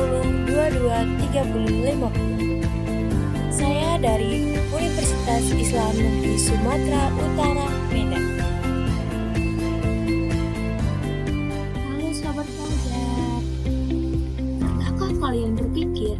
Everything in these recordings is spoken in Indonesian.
22 30 50. Saya dari Universitas Islam Negeri Sumatera Utara, Medan. Halo sahabat pelajar, pernahkah kalian berpikir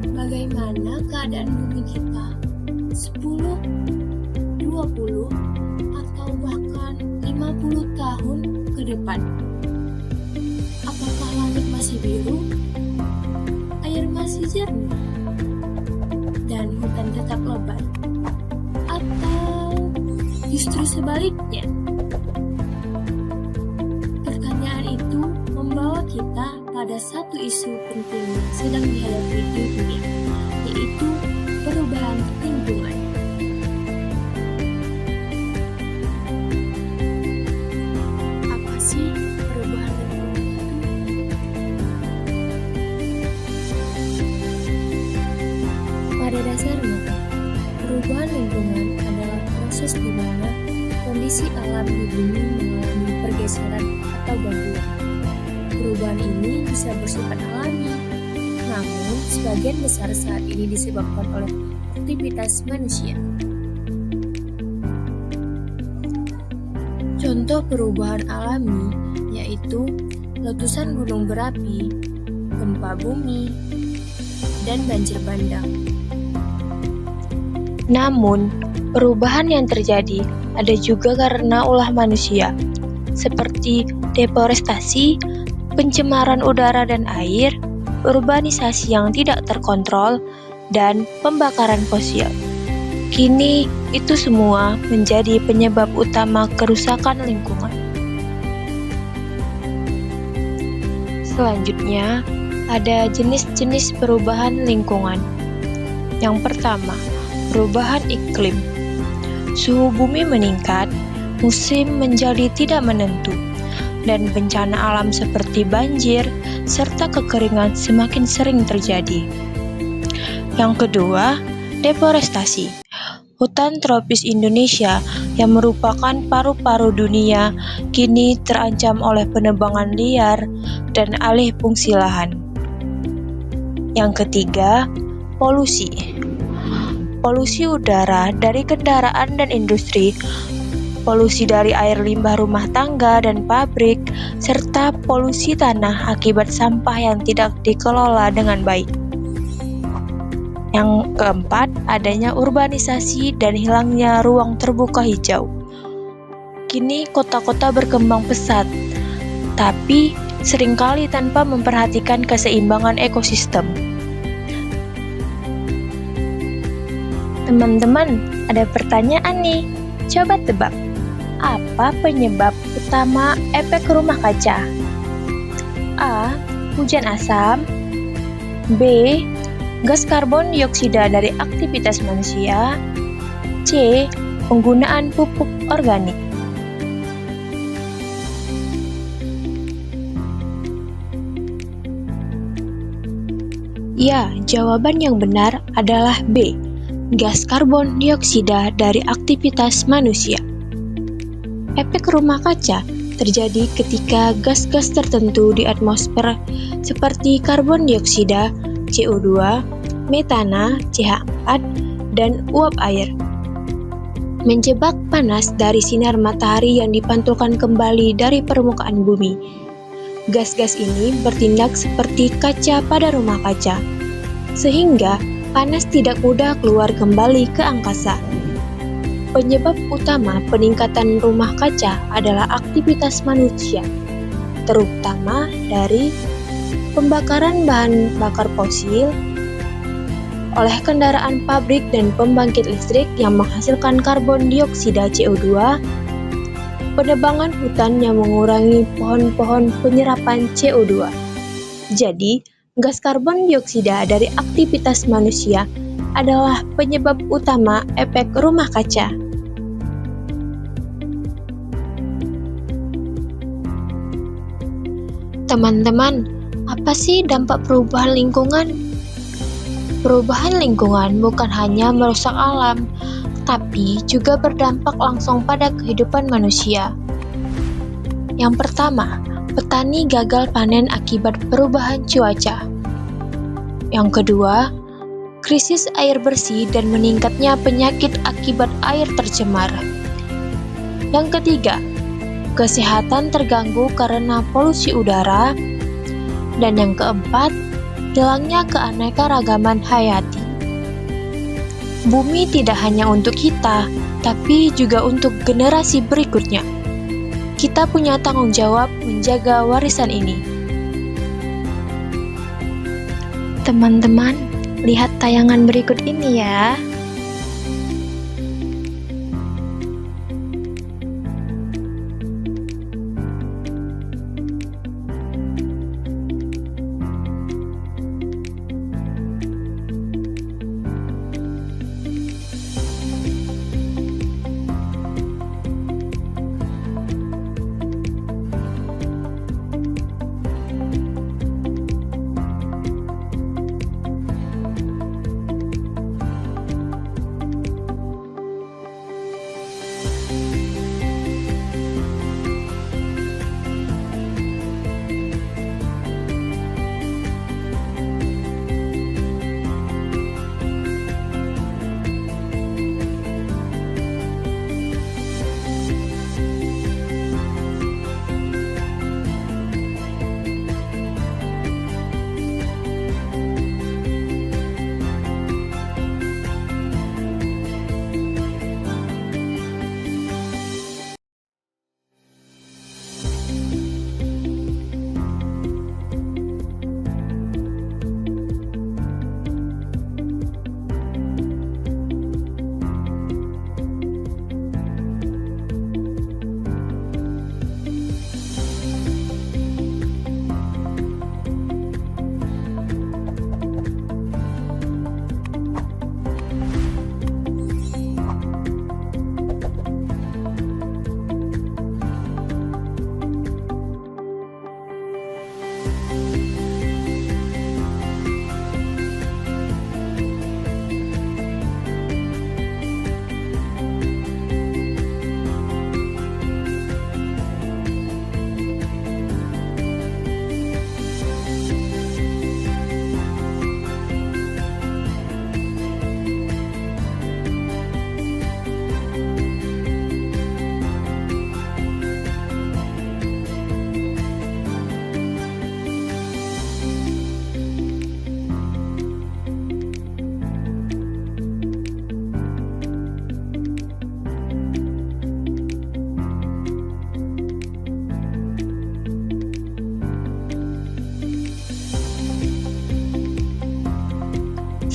bagaimana keadaan bumi kita 10, 20, atau bahkan 50 tahun ke depan? Apakah langit masih biru, air masih jernih, dan hutan tetap lebat? Atau justru sebaliknya? Pertanyaan itu membawa kita pada satu isu penting yang sedang dihadapi di dunia, yaitu perubahan lingkungan. Apa sih perubahan lingkungan itu? Pada dasarnya, perubahan lingkungan adalah proses di mana kondisi alam di bumi mengalami pergeseran atau gangguan. Perubahan ini bisa bersifat alami, namun sebagian besar saat ini disebabkan oleh aktivitas manusia. Contoh perubahan alami yaitu letusan gunung berapi, gempa bumi, dan banjir bandang. Namun, perubahan yang terjadi ada juga karena ulah manusia, seperti deforestasi, pencemaran udara dan air, urbanisasi yang tidak terkontrol, dan pembakaran fosil. Kini, itu semua menjadi penyebab utama kerusakan lingkungan. Selanjutnya, ada jenis-jenis perubahan lingkungan. Yang pertama, perubahan iklim. Suhu bumi meningkat, musim menjadi tidak menentu, dan bencana alam seperti banjir serta kekeringan semakin sering terjadi. Yang kedua, deforestasi. Hutan tropis Indonesia yang merupakan paru-paru dunia kini terancam oleh penebangan liar dan alih fungsi lahan. Yang ketiga, polusi. Polusi udara dari kendaraan dan industri, polusi dari air limbah rumah tangga dan pabrik, serta polusi tanah akibat sampah yang tidak dikelola dengan baik. Yang keempat, adanya urbanisasi dan hilangnya ruang terbuka hijau. Kini kota-kota berkembang pesat, tapi seringkali tanpa memperhatikan keseimbangan ekosistem. Teman-teman, ada pertanyaan nih. Coba tebak, apa penyebab utama efek rumah kaca? A. Hujan asam. B. Gas karbon dioksida dari aktivitas manusia. C. Penggunaan pupuk organik. Ya, jawaban yang benar adalah B. Gas karbon dioksida dari aktivitas manusia. Efek rumah kaca terjadi ketika gas-gas tertentu di atmosfer seperti karbon dioksida, CO2, metana, CH4, dan uap air menjebak panas dari sinar matahari yang dipantulkan kembali dari permukaan bumi. Gas-gas ini bertindak seperti kaca pada rumah kaca, sehingga panas tidak mudah keluar kembali ke angkasa. Penyebab utama peningkatan rumah kaca adalah aktivitas manusia, terutama dari pembakaran bahan bakar fosil oleh kendaraan pabrik dan pembangkit listrik yang menghasilkan karbon dioksida CO2, penebangan hutan yang mengurangi pohon-pohon penyerapan CO2. Jadi, gas karbon dioksida dari aktivitas manusia adalah penyebab utama efek rumah kaca. Teman-teman, apa sih dampak perubahan lingkungan? Perubahan lingkungan bukan hanya merusak alam, tapi juga berdampak langsung pada kehidupan manusia. Yang pertama, petani gagal panen akibat perubahan cuaca. Yang kedua, krisis air bersih dan meningkatnya penyakit akibat air tercemar. Yang ketiga, kesehatan terganggu karena polusi udara. Dan yang keempat, hilangnya keanekaragaman hayati. Bumi tidak hanya untuk kita, tapi juga untuk generasi berikutnya. Kita punya tanggung jawab menjaga warisan ini. Teman-teman, lihat tayangan berikut ini ya.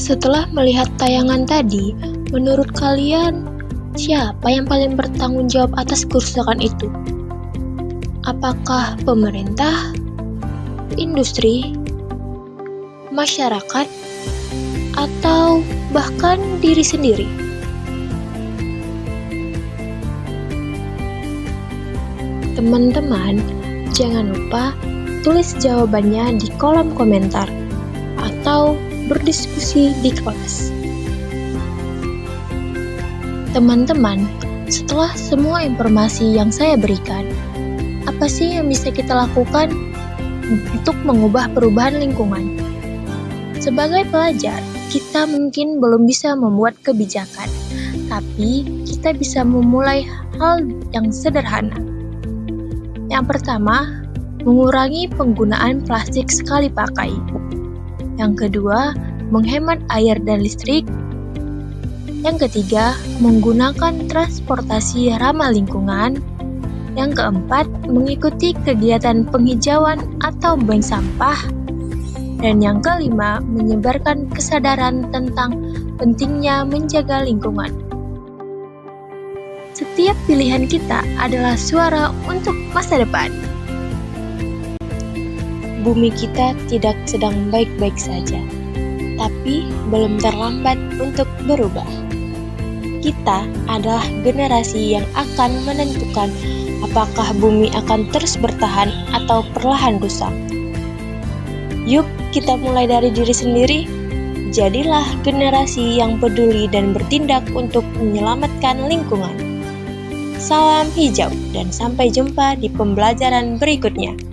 Setelah melihat tayangan tadi, menurut kalian, siapa yang paling bertanggung jawab atas kerusakan itu? Apakah pemerintah, industri, masyarakat, atau bahkan diri sendiri? Teman-teman, jangan lupa tulis jawabannya di kolom komentar atau berdiskusi di kelas. Teman-teman, setelah semua informasi yang saya berikan, apa sih yang bisa kita lakukan untuk mengubah perubahan lingkungan? Sebagai pelajar, kita mungkin belum bisa membuat kebijakan, tapi kita bisa memulai hal yang sederhana. Yang pertama, mengurangi penggunaan plastik sekali pakai. Yang kedua, menghemat air dan listrik. Yang ketiga, menggunakan transportasi ramah lingkungan. Yang keempat, mengikuti kegiatan penghijauan atau bank sampah. Dan yang kelima, menyebarkan kesadaran tentang pentingnya menjaga lingkungan. Setiap pilihan kita adalah suara untuk masa depan. Bumi kita tidak sedang baik-baik saja, tapi belum terlambat untuk berubah. Kita adalah generasi yang akan menentukan apakah bumi akan terus bertahan atau perlahan rusak. Yuk kita mulai dari diri sendiri. Jadilah generasi yang peduli dan bertindak untuk menyelamatkan lingkungan. Salam hijau dan sampai jumpa di pembelajaran berikutnya.